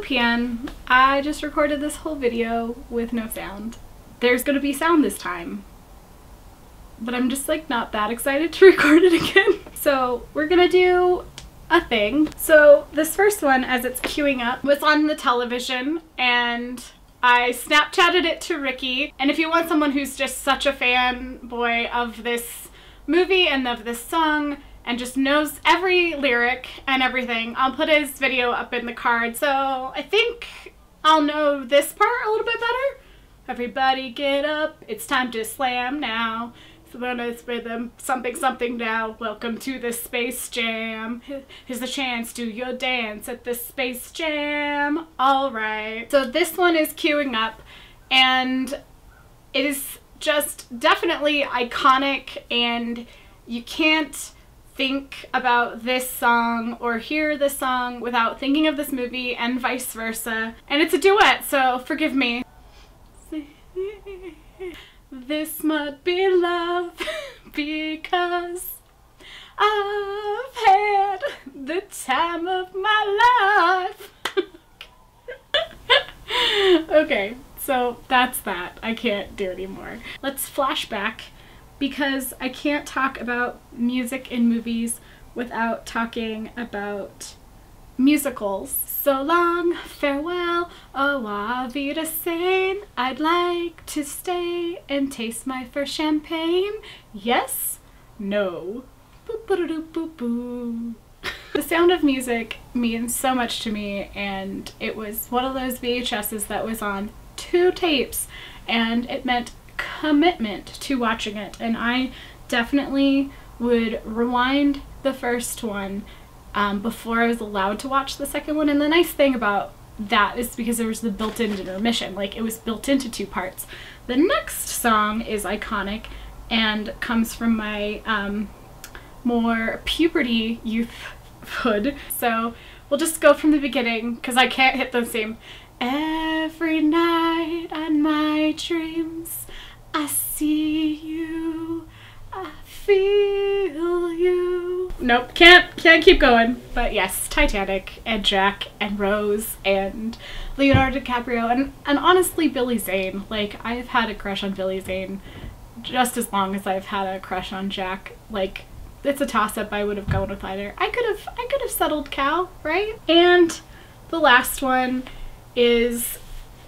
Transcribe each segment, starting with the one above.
OPN, I just recorded this whole video with no sound. There's gonna be sound this time, but I'm just like not that excited to record it again. So we're gonna do a thing. So this first one, as it's queuing up, was on the television and I Snapchatted it to Ricky. And if you want someone who's just such a fanboy of this movie and of this song and just knows every lyric and everything, I'll put his video up in the card. So I think I'll know this part a little bit better. Everybody get up, it's time to slam now. It's rhythm, something something now. Welcome to the Space Jam. Here's the chance, do your dance at the Space Jam. Alright. So this one is queuing up and it is just definitely iconic, and you can't think about this song or hear this song without thinking of this movie, and vice versa. And it's a duet, so forgive me. This might be love because I've had the time of my life. Okay, so that's that. I can't do anymore. Let's flash back, because I can't talk about music in movies without talking about musicals. So long, farewell, au revoir, I'd like to stay and taste my first champagne. Yes? No. Boop, boop, boop, boop. The Sound of Music means so much to me, and it was one of those VHSs that was on 2 tapes, and it meant commitment to watching it. And I definitely would rewind the first one before I was allowed to watch the second one. And the nice thing about that is because there was the built-in intermission, like it was built into 2 parts. The next song is iconic and comes from my more puberty youthhood. So we'll just go from the beginning because I can't hit the same. Every night in my dreams I see you, I feel you. Nope, can't keep going. But yes, Titanic and Jack and Rose and Leonardo DiCaprio and honestly Billy Zane. Like, I've had a crush on Billy Zane just as long as I've had a crush on Jack. Like, it's a toss-up. I would have gone with either. I could have settled Cal, right? And the last one is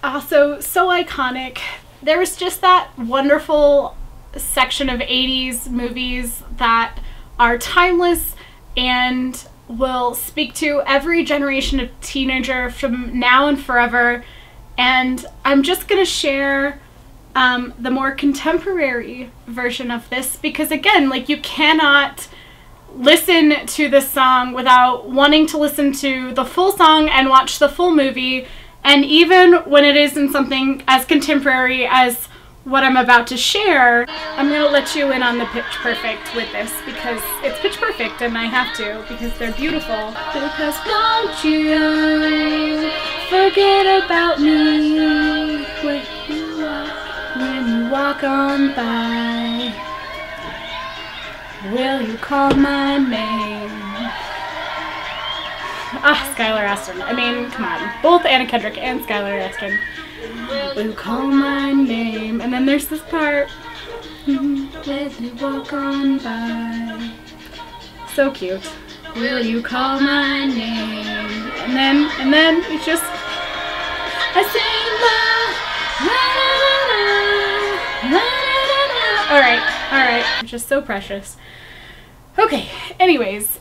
also so iconic. There was just that wonderful section of 80s movies that are timeless and will speak to every generation of teenager from now and forever. And I'm just gonna share the more contemporary version of this, because again, like, you cannot listen to this song without wanting to listen to the full song and watch the full movie. And even when it isn't something as contemporary as what I'm about to share, I'm gonna let you in on the Pitch Perfect with this, because it's Pitch Perfect and I have to, because they're beautiful. Because don't you forget about me when you walk on by. Will you call my name? Ah, Skylar Astin. I mean, come on. Both Anna Kendrick and Skylar Astin. Will you call my name? And then there's this part. Will you walk on by? So cute. Will you call my name? And then it's just I sing alright. Just so precious. Okay, anyways,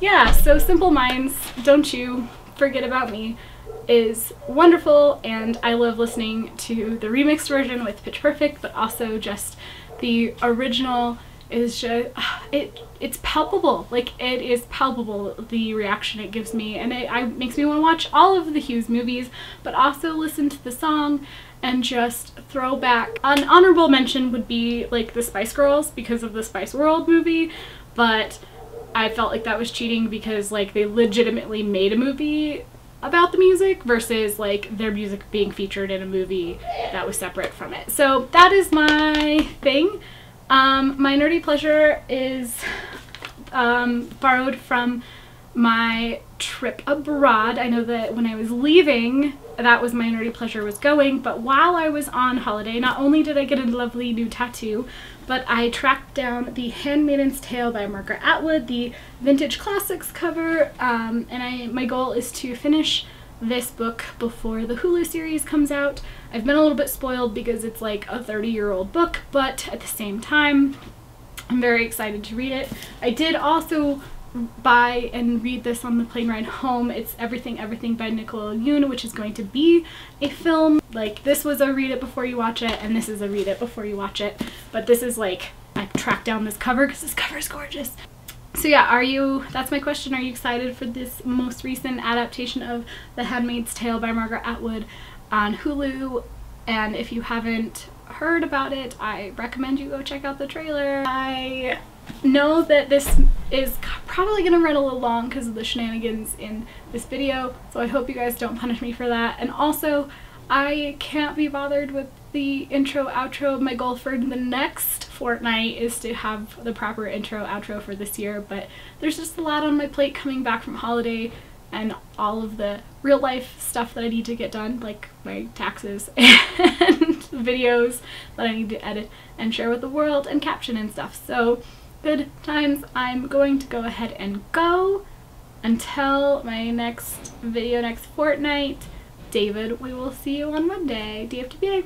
yeah, so Simple Minds, Don't You Forget About Me is wonderful, and I love listening to the remixed version with Pitch Perfect, but also just the original is just, it's palpable. Like, it is palpable, the reaction it gives me, and it makes me want to watch all of the Hughes movies, but also listen to the song and just throw back. An honorable mention would be, like, the Spice Girls, because of the Spice World movie, but I felt like that was cheating because, like, they legitimately made a movie about the music versus, like, their music being featured in a movie that was separate from it. So that is my thing. My nerdy pleasure is borrowed from my trip abroad. I know that when I was leaving, that was my nerdy pleasure, was going, but while I was on holiday, not only did I get a lovely new tattoo, but I tracked down The Handmaid's Tale by Margaret Atwood, the Vintage Classics cover, and my goal is to finish this book before the Hulu series comes out. I've been a little bit spoiled because it's like a 30-year-old book, but at the same time, I'm very excited to read it. I did also buy and read this on the plane ride home. It's Everything Everything by Nicole Yoon, which is going to be a film. Like, this was a read it before you watch it, and this is a read it before you watch it. But this is like, I tracked down this cover because this cover is gorgeous. So yeah, that's my question, are you excited for this most recent adaptation of The Handmaid's Tale by Margaret Atwood on Hulu? And if you haven't heard about it, I recommend you go check out the trailer. I know that this is probably gonna run a little long because of the shenanigans in this video, so I hope you guys don't punish me for that. And also, I can't be bothered with the intro outro. My goal for the next fortnight is to have the proper intro outro for this year, but there's just a lot on my plate coming back from holiday and all of the real life stuff that I need to get done, like my taxes and videos that I need to edit and share with the world and caption and stuff. So good times. I'm going to go ahead and go. Until my next video next fortnight, David, we will see you on Monday. DFTBA.